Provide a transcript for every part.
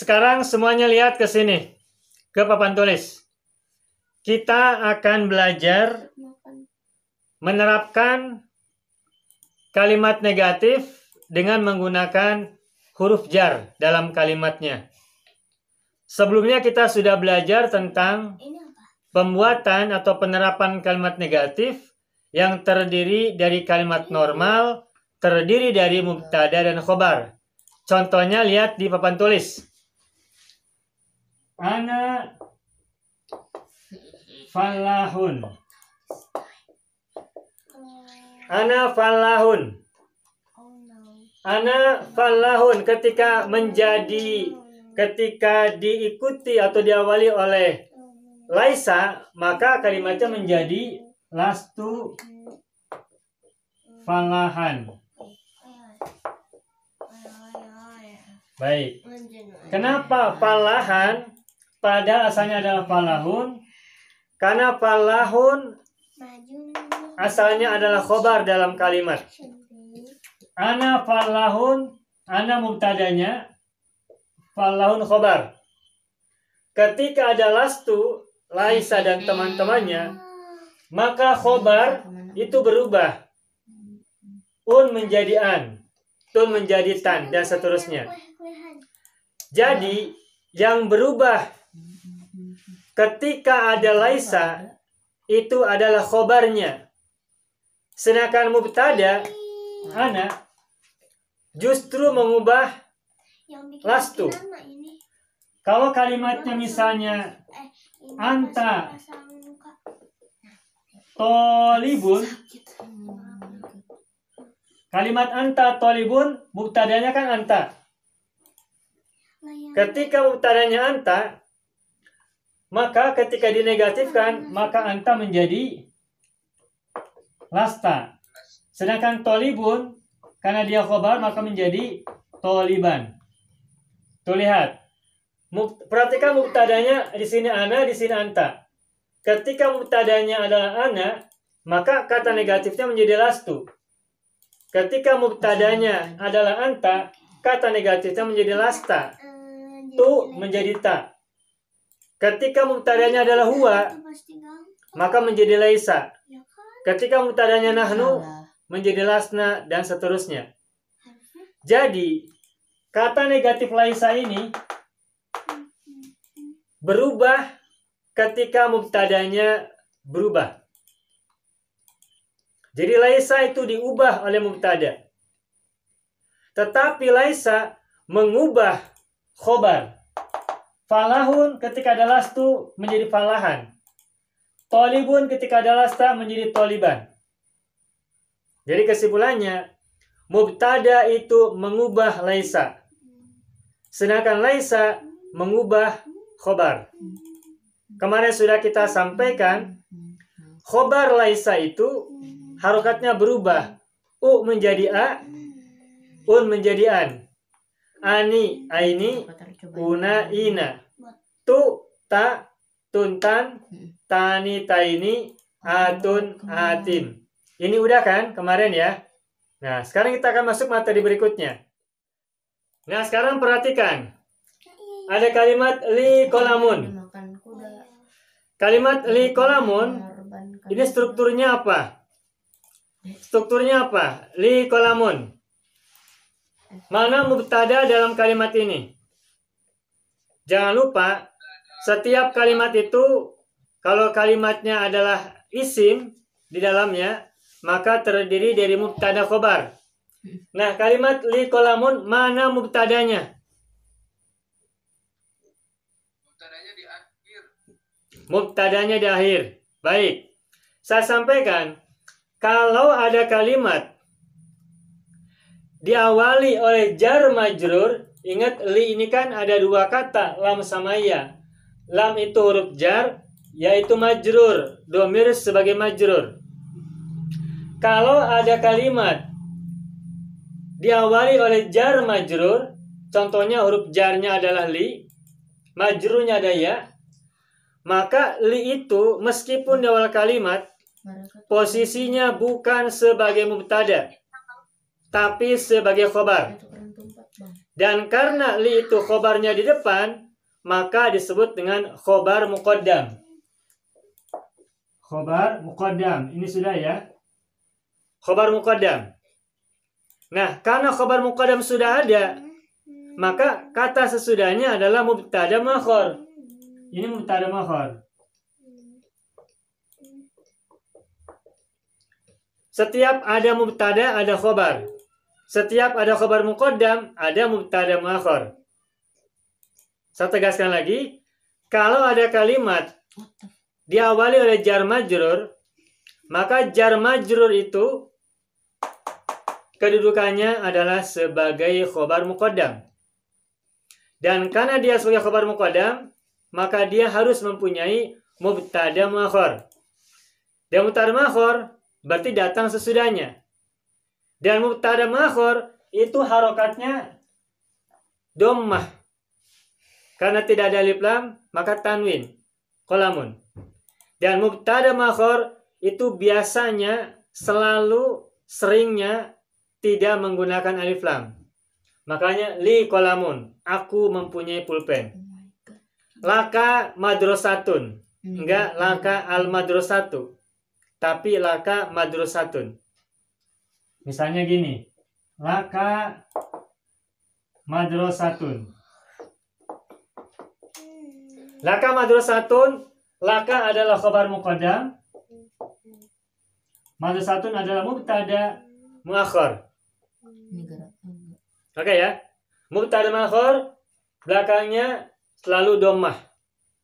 Sekarang semuanya lihat ke sini, ke papan tulis. Kita akan belajar menerapkan kalimat negatif dengan menggunakan huruf jar dalam kalimatnya. Sebelumnya kita sudah belajar tentang pembuatan atau penerapan kalimat negatif yang terdiri dari kalimat normal, terdiri dari mubtada dan khobar. Contohnya lihat di papan tulis. Ana falahun. Ana falahun. Ana falahun ketika diikuti atau diawali oleh laisa, maka kalimatnya menjadi lastu falahan. Baik. Kenapa falahan pada asalnya adalah falahun? Karena falahun asalnya adalah khobar dalam kalimat. Ana falahun, ana mubtadanya, falahun khobar. Ketika ada lastu, laisa dan teman-temannya, maka khobar itu berubah. Un menjadi an, tun menjadi tan, dan seterusnya. Jadi, yang berubah ketika ada laisa, itu adalah khobarnya. Sedangkan mubtada, ana, justru mengubah lastu. Kalau kalimatnya misalnya anta tolibun, kalimat anta tolibun, mubtadanya kan anta. Ketika mubtadanya anta, maka ketika dinegatifkan, maka anta menjadi lasta. Sedangkan tolibun, karena dia khobar, maka menjadi toliban. Tuh lihat. Perhatikan mubtadanya di sini ana, di sini anta. Ketika mubtadanya adalah ana, maka kata negatifnya menjadi lastu. Ketika mubtadanya adalah anta, kata negatifnya menjadi lasta. Tu menjadi ta. Ketika mubtadanya adalah huwa, maka menjadi laisa. Ketika mubtadanya nahnu, menjadi lasna, dan seterusnya. Jadi, kata negatif laisa ini berubah ketika mubtadanya berubah. Jadi laisa itu diubah oleh mubtada. Tetapi laisa mengubah khobar. Falahun ketika ada lastu menjadi falahan. Tolibun ketika ada lasta menjadi toliban. Jadi kesimpulannya, mubtada itu mengubah laisa. Sedangkan laisa mengubah khobar. Kemarin sudah kita sampaikan, khobar laisa itu harokatnya berubah. U menjadi a, un menjadi an. Ani, aini, una, ina. Tu, ta, tuntan, tani, taini, atun, atin. Ini udah kan kemarin ya. Nah, sekarang kita akan masuk materi berikutnya. Nah, sekarang perhatikan. Ada kalimat li kolamun. Kalimat li kolamun, ini strukturnya apa? Strukturnya apa? Li kolamun. Mana mubtada dalam kalimat ini? Jangan lupa, setiap kalimat itu, kalau kalimatnya adalah isim di dalamnya, maka terdiri dari mubtada khobar. Nah, kalimat li kolamun, mana mubtadanya? Mubtadanya di akhir. Baik. Saya sampaikan, kalau ada kalimat diawali oleh jar majrur, ingat li ini kan ada dua kata, lam sama ya. Lam itu huruf jar, yaitu majrur, domir sebagai majrur. Kalau ada kalimat diawali oleh jar majrur, contohnya huruf jarnya adalah li, majrurnya ada ya, maka li itu meskipun di awal kalimat posisinya bukan sebagai mubtada, tapi sebagai khobar. Dan karena li itu khobarnya di depan, maka disebut dengan khobar muqaddam. Khobar muqaddam. Ini sudah ya. Khobar muqaddam. Nah, karena khobar muqaddam sudah ada, maka kata sesudahnya adalah mubtada muakhar. Ini mubtada muakhar. Setiap ada mubtada, ada khobar. Setiap ada khobar muqaddam, ada mubtada muakhar. Saya tegaskan lagi, kalau ada kalimat diawali oleh jar majrur, maka jar majrur itu kedudukannya adalah sebagai khobar muqaddam. Dan karena dia sebagai khobar muqaddam, maka dia harus mempunyai mubtada muakhar. Dan mubtada muakhar berarti datang sesudahnya. Dan mubtada muakhar itu harokatnya dhammah. Karena tidak ada alif lam, maka tanwin, qalamun. Dan mubtada muakhar itu biasanya selalu seringnya tidak menggunakan alif lam. Makanya li qalamun, aku mempunyai pulpen. Laka madrasatun, enggak laka al madrasatu, tapi laka madrasatun. Misalnya gini, laka madrasatun. Laka madrasatun, laka adalah khabar muqaddam. Madrasatun adalah mubtada muakhar. Oke ya. Mubtada muakhar belakangnya selalu dhammah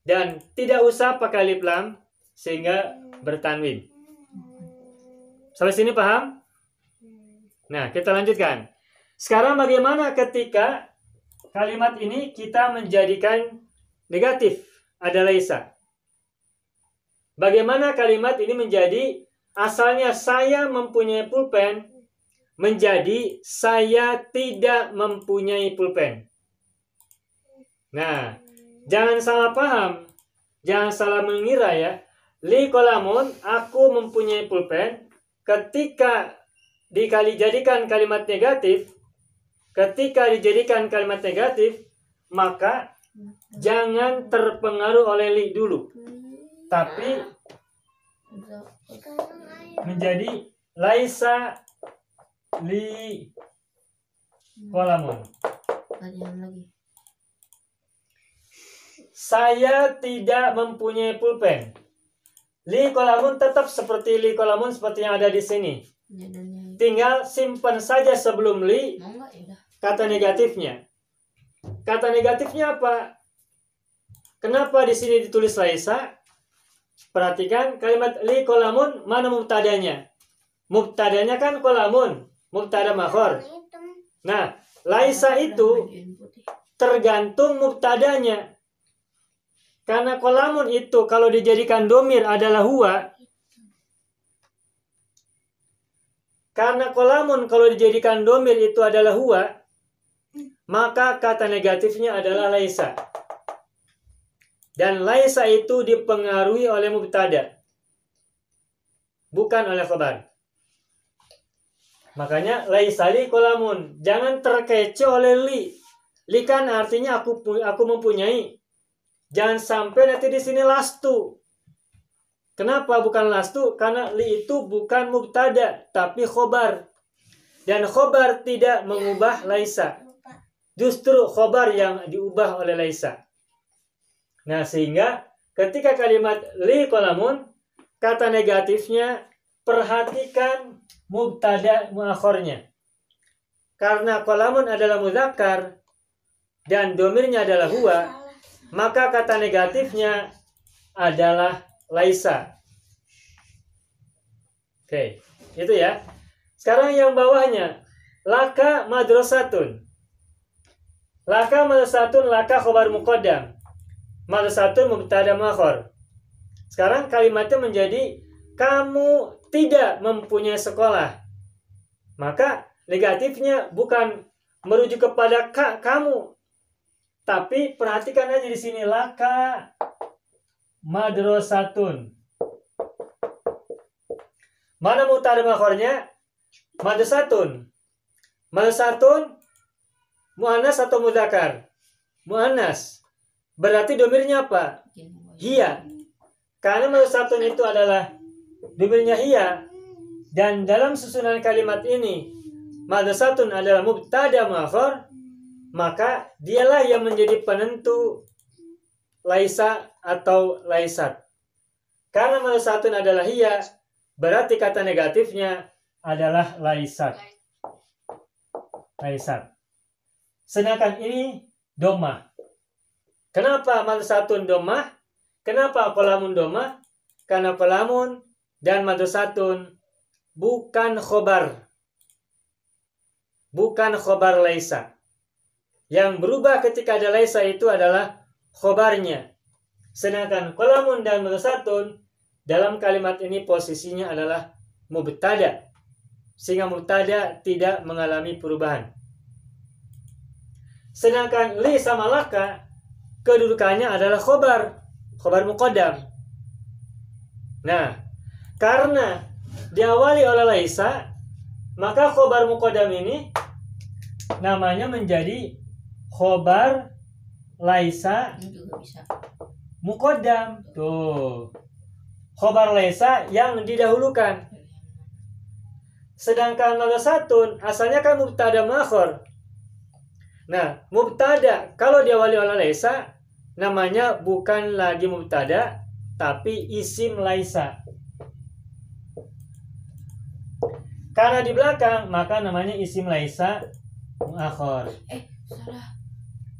dan tidak usah pakai alif lam sehingga bertanwin. Sampai sini paham? Nah, kita lanjutkan. Sekarang bagaimana ketika kalimat ini kita menjadikan negatif, ada laisa. Bagaimana kalimat ini menjadi asalnya saya mempunyai pulpen menjadi saya tidak mempunyai pulpen. Nah, jangan salah paham. Jangan salah mengira ya. Li qalamun, aku mempunyai pulpen. Ketika dijadikan kalimat negatif, maka jangan terpengaruh oleh li dulu, tapi menjadi laisa li qalamun. Saya tidak mempunyai pulpen. Li qalamun tetap seperti li qalamun seperti yang ada di sini. Tinggal simpan saja sebelum li kata negatifnya. Kata negatifnya apa? Kenapa di sini ditulis laisa? Perhatikan kalimat li qalamun, mana mubtadanya? Mubtadanya kan qalamun, mubtada muakhar. Nah, laisa itu tergantung mubtadanya. Karena qalamun itu kalau dijadikan domir adalah huwa. Karena qalamun kalau dijadikan domir itu adalah huwa, maka kata negatifnya adalah laisa. Dan laisa itu dipengaruhi oleh mubtada, bukan oleh khabar. Makanya laisa li qalamun, jangan terkecoh oleh li. Li kan artinya aku mempunyai. Jangan sampai nanti di sini lastu. Kenapa bukan lastu? Karena li itu bukan mubtada, tapi khobar. Dan khobar tidak mengubah laisa. Justru khobar yang diubah oleh laisa. Nah, sehingga ketika kalimat li qalamun, kata negatifnya, perhatikan mubtada muakhornya. Karena qalamun adalah mudzakkar dan domirnya adalah huwa, maka kata negatifnya adalah laisa. Oke, itu ya. Sekarang yang bawahnya, laka madrasatun. Laka madrasatun, laka khobar muqaddam. Madrasatun mubtada muakhar. Sekarang kalimatnya menjadi kamu tidak mempunyai sekolah. Maka negatifnya bukan merujuk kepada kamu, tapi perhatikan aja di sini laka madrasatun. Mana mubtada muakharnya? Madrasatun. Madrasatun Mu'annas atau mudzakkar? Mu'annas. Berarti domirnya apa? Hiya. Karena madhusatun itu adalah domirnya hiya. Dan dalam susunan kalimat ini madhusatun adalah mubtada muakhar, maka dialah yang menjadi penentu laisa atau laisat. Karena madhusatun adalah hiya, berarti kata negatifnya adalah laisat. Laisat. Sedangkan ini domah. Kenapa madhusatun domah? Kenapa qalamun domah? Karena qalamun dan madhusatun bukan khobar. Bukan khobar laisa. Yang berubah ketika ada laisa itu adalah khobarnya. Sedangkan qalamun dan madhusatun dalam kalimat ini posisinya adalah mubtada. Sehingga mubtada tidak mengalami perubahan. Sedangkan li sama laka kedudukannya adalah khobar muqaddam. Nah, karena diawali oleh laisa, maka khobar muqaddam ini namanya menjadi khobar laisa muqaddam. Tuh. Khobar laisa yang didahulukan. Sedangkan madhusatun asalnya kan mubtada muakhar. Nah, mubtada kalau diawali oleh laisa namanya bukan lagi mubtada tapi isim laisa. Karena di belakang maka namanya isim laisa muakhar.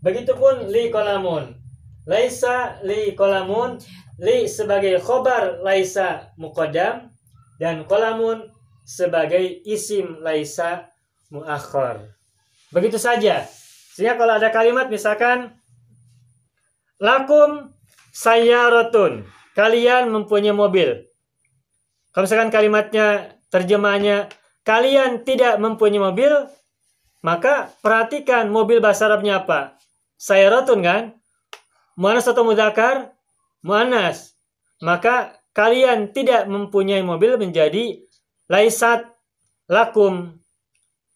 Begitupun li qalamun. Laisa li qalamun, li sebagai khobar laisa muqaddam dan qalamun sebagai isim laisa muakhar. Begitu saja. Sehingga kalau ada kalimat misalkan lakum sayyaratun, kalian mempunyai mobil. Kalau misalkan kalimatnya terjemahannya kalian tidak mempunyai mobil, maka perhatikan mobil bahasa Arabnya apa? Sayyaratun kan? Muannas atau mudzakkar? Muannas. Maka kalian tidak mempunyai mobil menjadi laisat lakum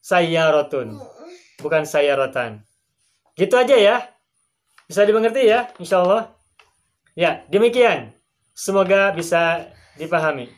sayyaratun, bukan sayyaratan. Gitu aja ya. Bisa dimengerti ya, insya Allah. Ya, demikian. Semoga bisa dipahami.